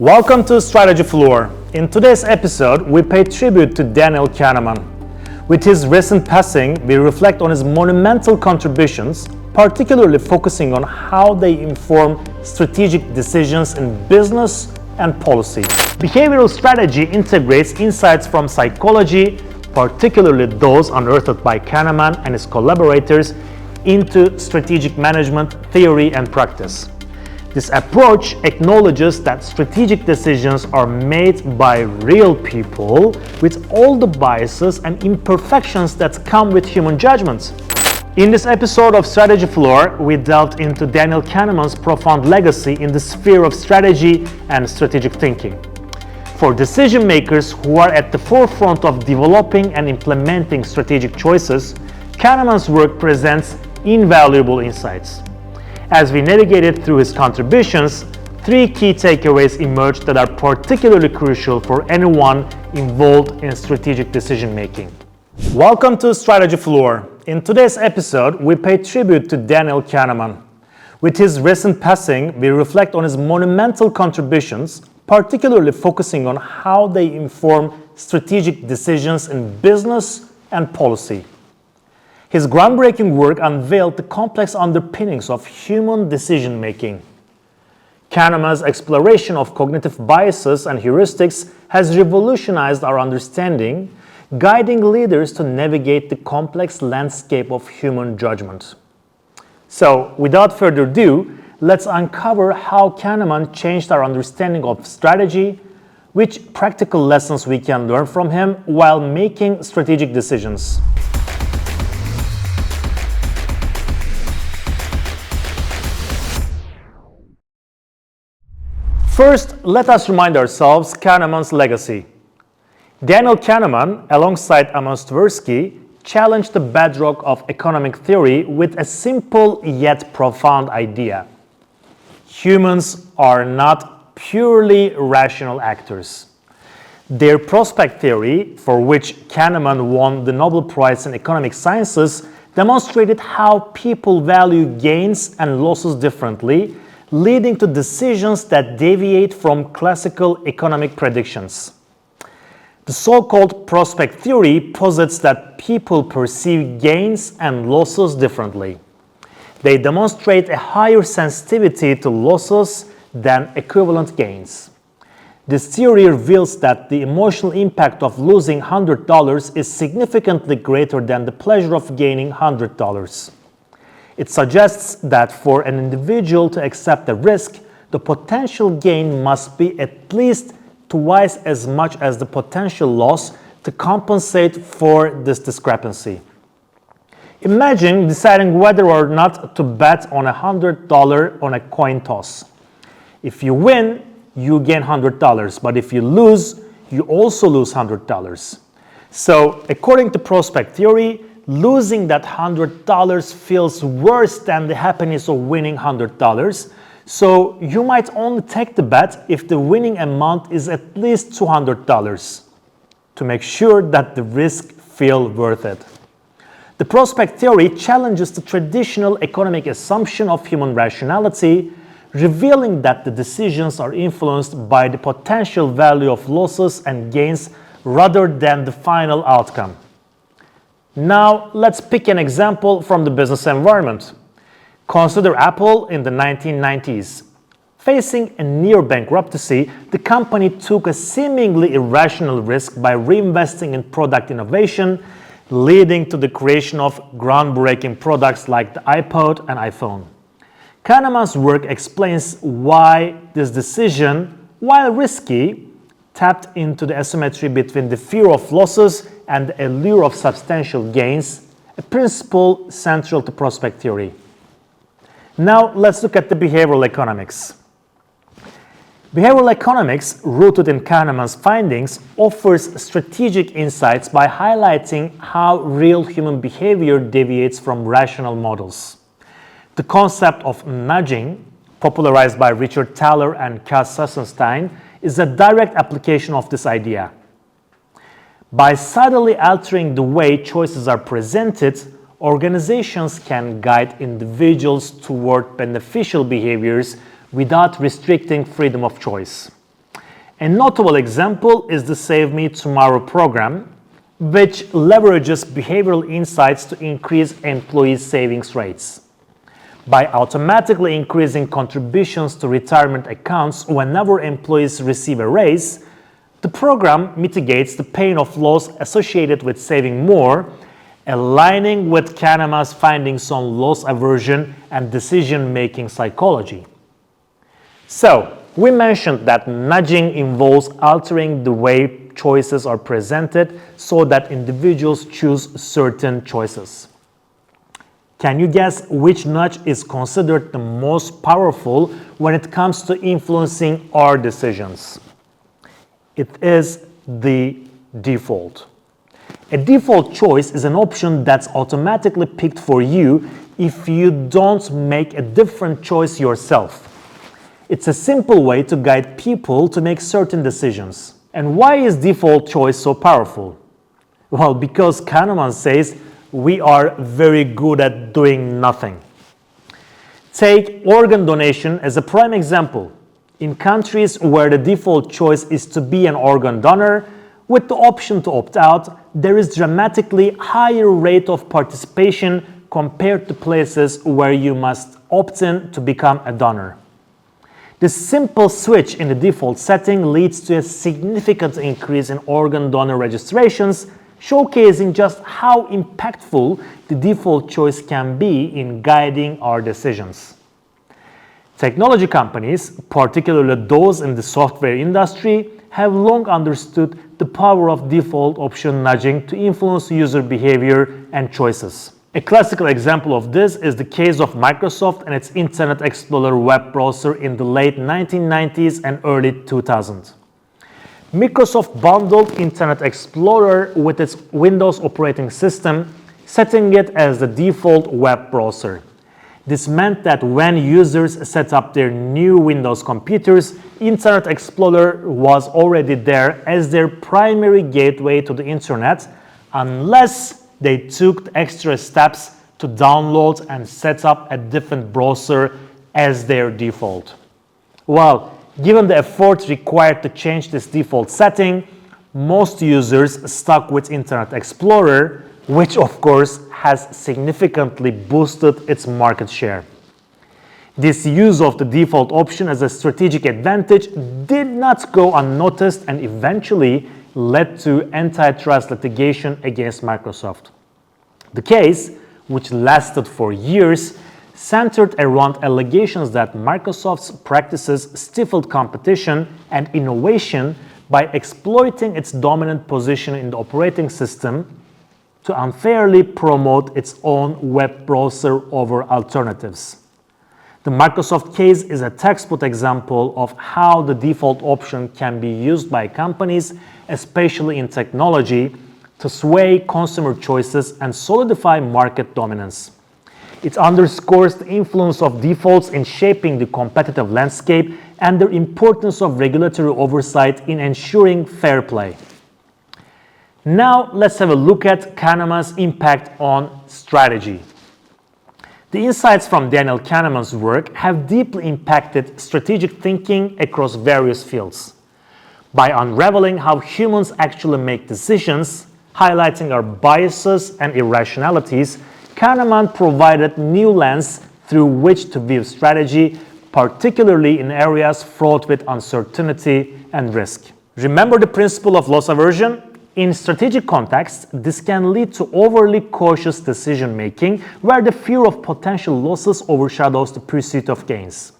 Welcome to Strategy Floor. In today's episode, we pay tribute to Daniel Kahneman. With his recent passing, we reflect on his monumental contributions, particularly focusing on how they inform strategic decisions in business and policy. Behavioral strategy integrates insights from psychology, particularly those unearthed by Kahneman and his collaborators, into strategic management theory and practice. This approach acknowledges that strategic decisions are made by real people with all the biases and imperfections that come with human judgment. In this episode of Strategy Floor, we delved into Daniel Kahneman's profound legacy in the sphere of strategy and strategic thinking. For decision makers who are at the forefront of developing and implementing strategic choices, Kahneman's work presents invaluable insights. As we navigated through his contributions, three key takeaways emerged that are particularly crucial for anyone involved in strategic decision making. Welcome to Strategy Floor. In today's episode, we pay tribute to Daniel Kahneman. With his recent passing, we reflect on his monumental contributions, particularly focusing on how they inform strategic decisions in business and policy. His groundbreaking work unveiled the complex underpinnings of human decision-making. Kahneman's exploration of cognitive biases and heuristics has revolutionized our understanding, guiding leaders to navigate the complex landscape of human judgment. So, without further ado, let's uncover how Kahneman changed our understanding of strategy, which practical lessons we can learn from him while making strategic decisions. First, let us remind ourselves Kahneman's legacy. Daniel Kahneman, alongside Amos Tversky, challenged the bedrock of economic theory with a simple yet profound idea. Humans are not purely rational actors. Their prospect theory, for which Kahneman won the Nobel Prize in Economic Sciences, demonstrated how people value gains and losses differently, leading to decisions that deviate from classical economic predictions. The so-called prospect theory posits that people perceive gains and losses differently. They demonstrate a higher sensitivity to losses than equivalent gains. This theory reveals that the emotional impact of losing $100 is significantly greater than the pleasure of gaining $100. It suggests that for an individual to accept a risk, the potential gain must be at least twice as much as the potential loss to compensate for this discrepancy. Imagine deciding whether or not to bet on $100 on a coin toss. If you win, you gain $100, but if you lose, you also lose $100. So, according to prospect theory, losing that $100 feels worse than the happiness of winning $100, so you might only take the bet if the winning amount is at least $200 to make sure that the risk feels worth it. The prospect theory challenges the traditional economic assumption of human rationality, revealing that the decisions are influenced by the potential value of losses and gains rather than the final outcome. Now, let's pick an example from the business environment. Consider Apple in the 1990s. Facing a near bankruptcy, the company took a seemingly irrational risk by reinvesting in product innovation, leading to the creation of groundbreaking products like the iPod and iPhone. Kahneman's work explains why this decision, while risky, tapped into the asymmetry between the fear of losses and the allure of substantial gains, a principle central to prospect theory. Now let's look at the behavioral economics. Behavioral economics, rooted in Kahneman's findings, offers strategic insights by highlighting how real human behavior deviates from rational models. The concept of nudging, popularized by Richard Thaler and Cass Sussenstein, is a direct application of this idea. By subtly altering the way choices are presented, organizations can guide individuals toward beneficial behaviors without restricting freedom of choice. A notable example is the Save Me Tomorrow program, which leverages behavioral insights to increase employee savings rates. By automatically increasing contributions to retirement accounts whenever employees receive a raise, the program mitigates the pain of loss associated with saving more, aligning with Kahneman's findings on loss aversion and decision-making psychology. So, we mentioned that nudging involves altering the way choices are presented so that individuals choose certain choices. Can you guess which nudge is considered the most powerful when it comes to influencing our decisions? It is the default. A default choice is an option that's automatically picked for you if you don't make a different choice yourself. It's a simple way to guide people to make certain decisions. And why is default choice so powerful? Well, because Kahneman says we are very good at doing nothing. Take organ donation as a prime example. In countries where the default choice is to be an organ donor, with the option to opt out, there is dramatically higher rate of participation compared to places where you must opt in to become a donor. This simple switch in the default setting leads to a significant increase in organ donor registrations, showcasing just how impactful the default choice can be in guiding our decisions. Technology companies, particularly those in the software industry, have long understood the power of default option nudging to influence user behavior and choices. A classical example of this is the case of Microsoft and its Internet Explorer web browser in the late 1990s and early 2000s. Microsoft bundled Internet Explorer with its Windows operating system, setting it as the default web browser. This meant that when users set up their new Windows computers, Internet Explorer was already there as their primary gateway to the Internet, unless they took extra steps to download and set up a different browser as their default. Well, given the effort required to change this default setting, most users stuck with Internet Explorer, which of course has significantly boosted its market share. This use of the default option as a strategic advantage did not go unnoticed and eventually led to antitrust litigation against Microsoft. The case, which lasted for years, centered around allegations that Microsoft's practices stifled competition and innovation by exploiting its dominant position in the operating system to unfairly promote its own web browser over alternatives. The Microsoft case is a textbook example of how the default option can be used by companies, especially in technology, to sway consumer choices and solidify market dominance. It underscores the influence of defaults in shaping the competitive landscape and the importance of regulatory oversight in ensuring fair play. Now, let's have a look at Kahneman's impact on strategy. The insights from Daniel Kahneman's work have deeply impacted strategic thinking across various fields. By unraveling how humans actually make decisions, highlighting our biases and irrationalities, Kahneman provided new lens through which to view strategy, particularly in areas fraught with uncertainty and risk. Remember the principle of loss aversion? In strategic contexts, this can lead to overly cautious decision-making, where the fear of potential losses overshadows the pursuit of gains.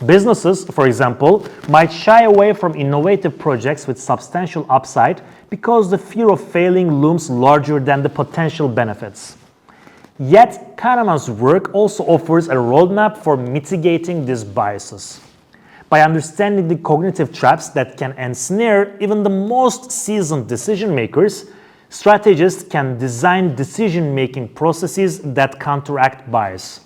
Businesses, for example, might shy away from innovative projects with substantial upside because the fear of failing looms larger than the potential benefits. Yet, Kahneman's work also offers a roadmap for mitigating these biases. By understanding the cognitive traps that can ensnare even the most seasoned decision makers, strategists can design decision-making processes that counteract bias.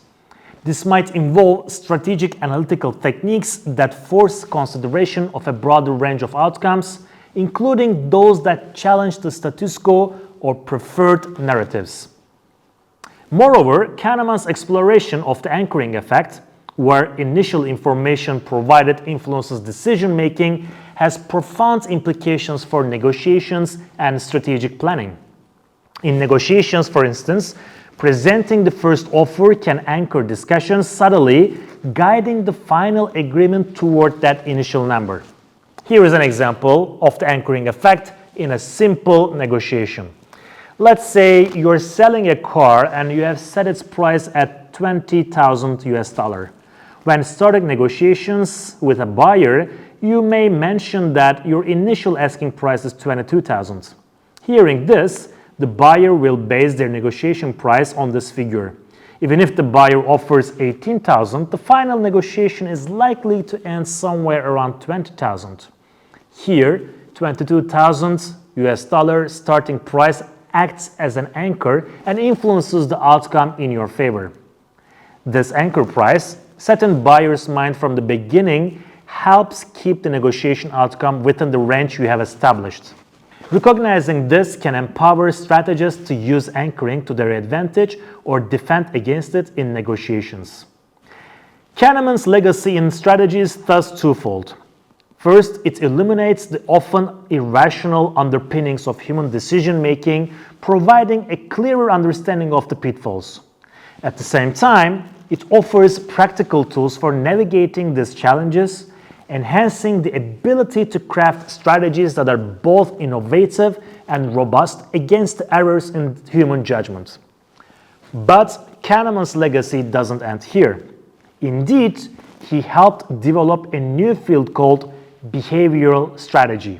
This might involve strategic analytical techniques that force consideration of a broader range of outcomes, including those that challenge the status quo or preferred narratives. Moreover, Kahneman's exploration of the anchoring effect, where initial information provided influences decision-making, has profound implications for negotiations and strategic planning. In negotiations, for instance, presenting the first offer can anchor discussions, subtly guiding the final agreement toward that initial number. Here is an example of the anchoring effect in a simple negotiation. Let's say you're selling a car and you have set its price at $20,000. When starting negotiations with a buyer, you may mention that your initial asking price is $22,000. Hearing this, the buyer will base their negotiation price on this figure. Even if the buyer offers $18,000, the final negotiation is likely to end somewhere around $20,000. Here, $22,000 starting price acts as an anchor and influences the outcome in your favor. This anchor price, set in buyer's mind from the beginning, helps keep the negotiation outcome within the range you have established. Recognizing this can empower strategists to use anchoring to their advantage or defend against it in negotiations. Kahneman's legacy in strategy is thus twofold. First, it illuminates the often irrational underpinnings of human decision-making, providing a clearer understanding of the pitfalls. At the same time, it offers practical tools for navigating these challenges, enhancing the ability to craft strategies that are both innovative and robust against the errors in human judgment. But Kahneman's legacy doesn't end here. Indeed, he helped develop a new field called behavioral strategy.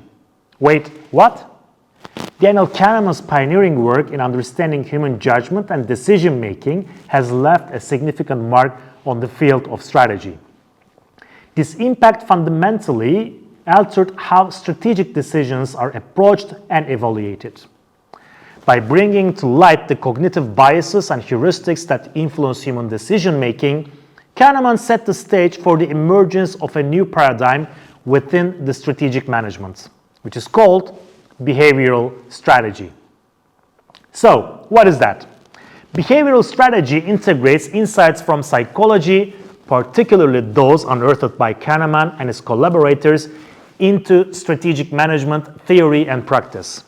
Wait, what? Daniel Kahneman's pioneering work in understanding human judgment and decision-making has left a significant mark on the field of strategy. This impact fundamentally altered how strategic decisions are approached and evaluated. By bringing to light the cognitive biases and heuristics that influence human decision-making, Kahneman set the stage for the emergence of a new paradigm within the strategic management, which is called behavioral strategy. So, what is that? Behavioral strategy integrates insights from psychology, particularly those unearthed by Kahneman and his collaborators, into strategic management theory and practice.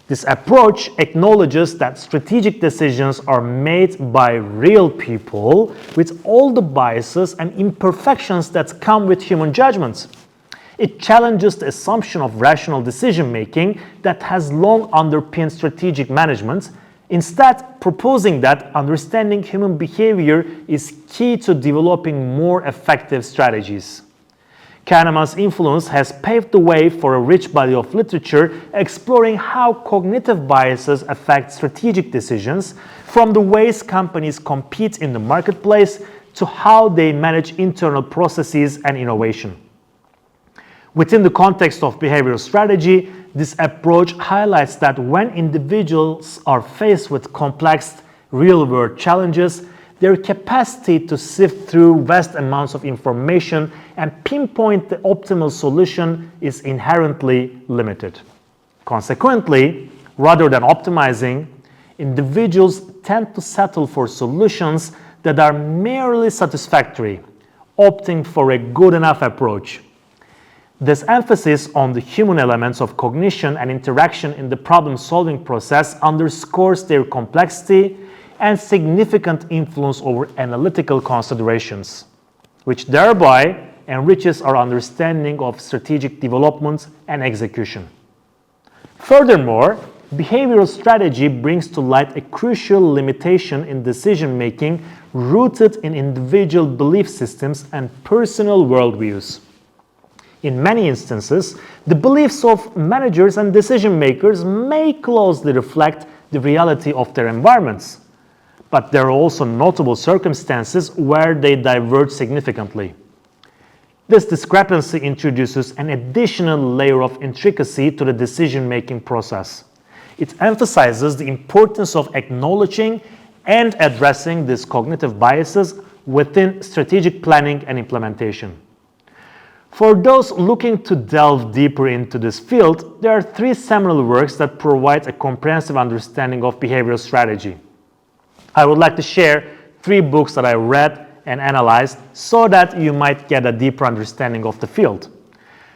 This approach acknowledges that strategic decisions are made by real people with all the biases and imperfections that come with human judgments. It challenges the assumption of rational decision-making that has long underpinned strategic management, instead proposing that understanding human behavior is key to developing more effective strategies. Kahneman's influence has paved the way for a rich body of literature exploring how cognitive biases affect strategic decisions, from the ways companies compete in the marketplace to how they manage internal processes and innovation. Within the context of behavioral strategy, this approach highlights that when individuals are faced with complex real-world challenges, their capacity to sift through vast amounts of information and pinpoint the optimal solution is inherently limited. Consequently, rather than optimizing, individuals tend to settle for solutions that are merely satisfactory, opting for a good enough approach. This emphasis on the human elements of cognition and interaction in the problem-solving process underscores their complexity and significant influence over analytical considerations, which thereby enriches our understanding of strategic development and execution. Furthermore, behavioral strategy brings to light a crucial limitation in decision-making rooted in individual belief systems and personal worldviews. In many instances, the beliefs of managers and decision-makers may closely reflect the reality of their environments, but there are also notable circumstances where they diverge significantly. This discrepancy introduces an additional layer of intricacy to the decision-making process. It emphasizes the importance of acknowledging and addressing these cognitive biases within strategic planning and implementation. For those looking to delve deeper into this field, there are three seminal works that provide a comprehensive understanding of behavioral strategy. I would like to share three books that I read and analyzed so that you might get a deeper understanding of the field.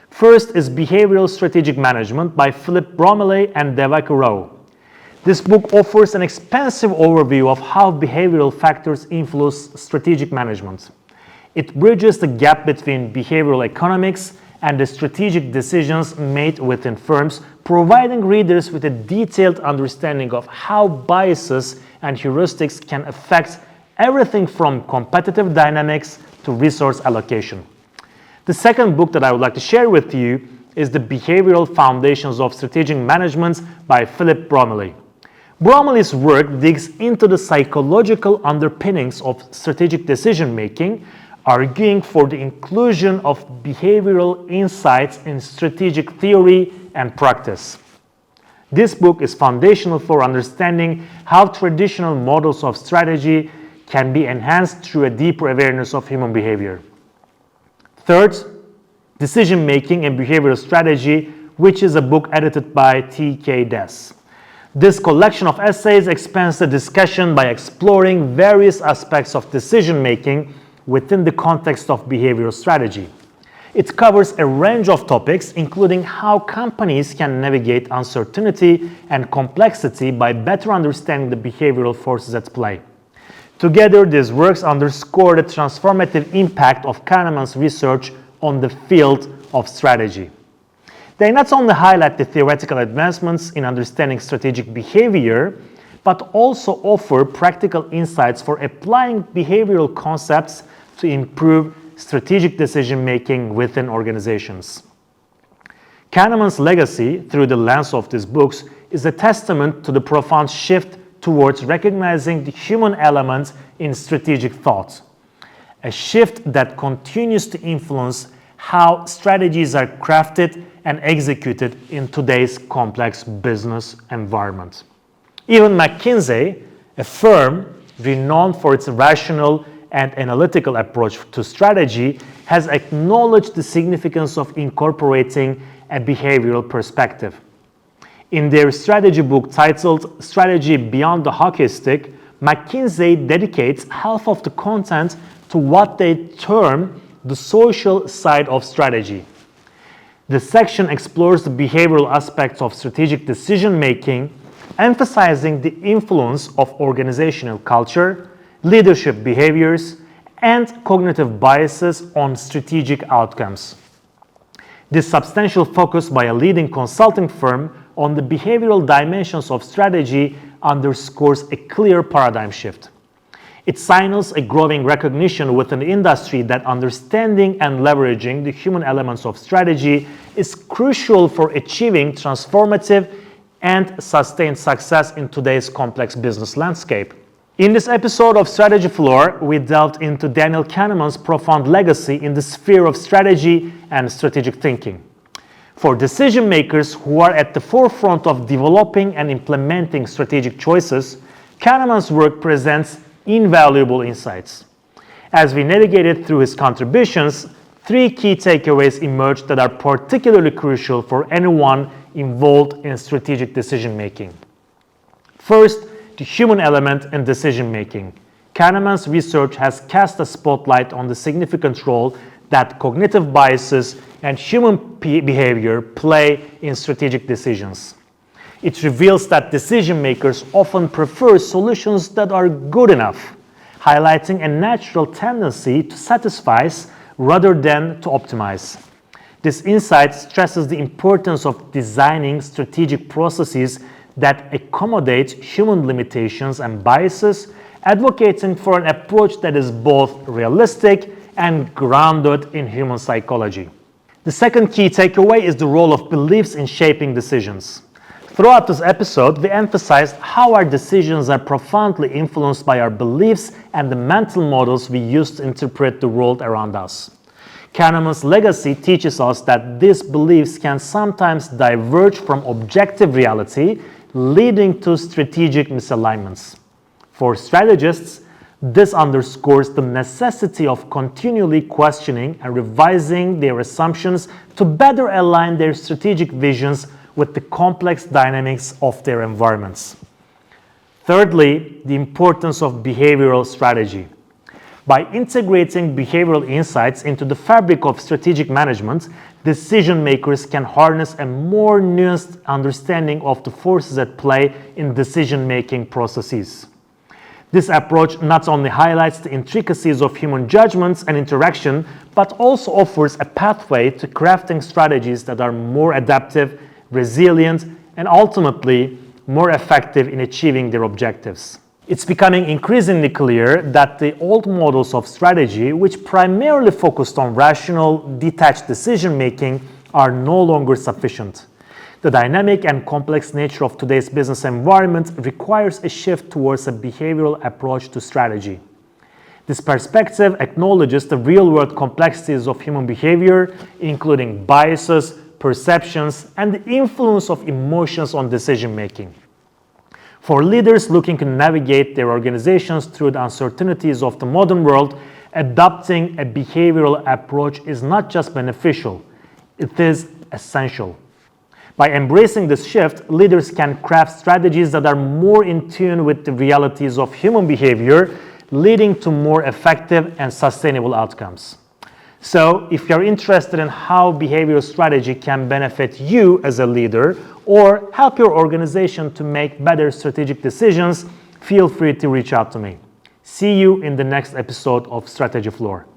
First is Behavioral Strategic Management by Bromiley and Devaki. This book offers an expansive overview of how behavioral factors influence strategic management. It bridges the gap between behavioral economics and the strategic decisions made within firms, providing readers with a detailed understanding of how biases and heuristics can affect everything from competitive dynamics to resource allocation. The second book that I would like to share with you is The Behavioral Foundations of Strategic Management by Bromiley. Bromiley's work digs into the psychological underpinnings of strategic decision-making, arguing for the inclusion of behavioral insights in strategic theory and practice. This book is foundational for understanding how traditional models of strategy can be enhanced through a deeper awareness of human behavior. Third, Decision-Making and Behavioral Strategy, which is a book edited by T.K. Des. This collection of essays expands the discussion by exploring various aspects of decision-making within the context of behavioral strategy. It covers a range of topics, including how companies can navigate uncertainty and complexity by better understanding the behavioral forces at play. Together, these works underscore the transformative impact of Kahneman's research on the field of strategy. They not only highlight the theoretical advancements in understanding strategic behavior, but also offer practical insights for applying behavioral concepts to improve strategic decision-making within organizations. Kahneman's legacy, through the lens of these books, is a testament to the profound shift towards recognizing the human element in strategic thought, a shift that continues to influence how strategies are crafted and executed in today's complex business environment. Even McKinsey, a firm renowned for its rational and analytical approach to strategy, has acknowledged the significance of incorporating a behavioral perspective. In their strategy book titled Strategy Beyond the Hockey Stick, McKinsey dedicates half of the content to what they term the social side of strategy. The section explores the behavioral aspects of strategic decision-making, emphasizing the influence of organizational culture, leadership behaviors, and cognitive biases on strategic outcomes. This substantial focus by a leading consulting firm on the behavioral dimensions of strategy underscores a clear paradigm shift. It signals a growing recognition within the industry that understanding and leveraging the human elements of strategy is crucial for achieving transformative and sustained success in today's complex business landscape. In this episode of Strategy Floor, we delved into Daniel Kahneman's profound legacy in the sphere of strategy and strategic thinking. For decision makers who are at the forefront of developing and implementing strategic choices, Kahneman's work presents invaluable insights. As we navigated through his contributions, three key takeaways emerged that are particularly crucial for anyone involved in strategic decision making. First, the human element in decision making. Kahneman's research has cast a spotlight on the significant role that cognitive biases and human behavior play in strategic decisions. It reveals that decision makers often prefer solutions that are good enough, highlighting a natural tendency to satisfy rather than to optimize. This insight stresses the importance of designing strategic processes that accommodate human limitations and biases, advocating for an approach that is both realistic and grounded in human psychology. The second key takeaway is the role of beliefs in shaping decisions. Throughout this episode, we emphasized how our decisions are profoundly influenced by our beliefs and the mental models we use to interpret the world around us. Kahneman's legacy teaches us that these beliefs can sometimes diverge from objective reality, leading to strategic misalignments. For strategists, this underscores the necessity of continually questioning and revising their assumptions to better align their strategic visions with the complex dynamics of their environments. Thirdly, the importance of behavioral strategy. By integrating behavioral insights into the fabric of strategic management, decision makers can harness a more nuanced understanding of the forces at play in decision-making processes. This approach not only highlights the intricacies of human judgments and interaction, but also offers a pathway to crafting strategies that are more adaptive, resilient, and ultimately more effective in achieving their objectives. It's becoming increasingly clear that the old models of strategy, which primarily focused on rational, detached decision-making, are no longer sufficient. The dynamic and complex nature of today's business environment requires a shift towards a behavioral approach to strategy. This perspective acknowledges the real-world complexities of human behavior, including biases, perceptions, and the influence of emotions on decision-making. For leaders looking to navigate their organizations through the uncertainties of the modern world, adopting a behavioral approach is not just beneficial, it is essential. By embracing this shift, leaders can craft strategies that are more in tune with the realities of human behavior, leading to more effective and sustainable outcomes. So, if you're interested in how behavioral strategy can benefit you as a leader or help your organization to make better strategic decisions, feel free to reach out to me. See you in the next episode of Strategy Floor.